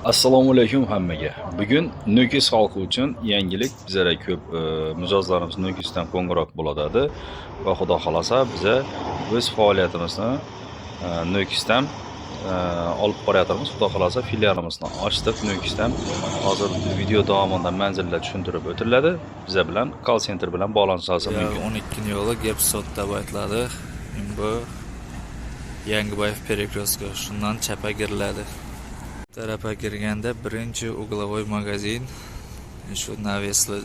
Assalomu alaykum hammaga. Bugun Nukus xalqi uchun yangilik. Bizlar ko'p mijozlarimiz Nukusdan qo'ng'iroq bo'ladi va xudo xolasa biza o'z faoliyatimizni Nukusdan olib boryapmiz. Xudo xolasa filialimizni ochdik Nukusdan. Hozir video davomida manzillar tushuntirib o'tiladi. Biza bilan call center bilan bog'lanishingiz mumkin. 12 yo'li Gepsot deb aytiladi. Bu Yangibayev перекрестка shundan chapga giriladi. Tarafga kirganda birinchi uglovoy magazin shu navesli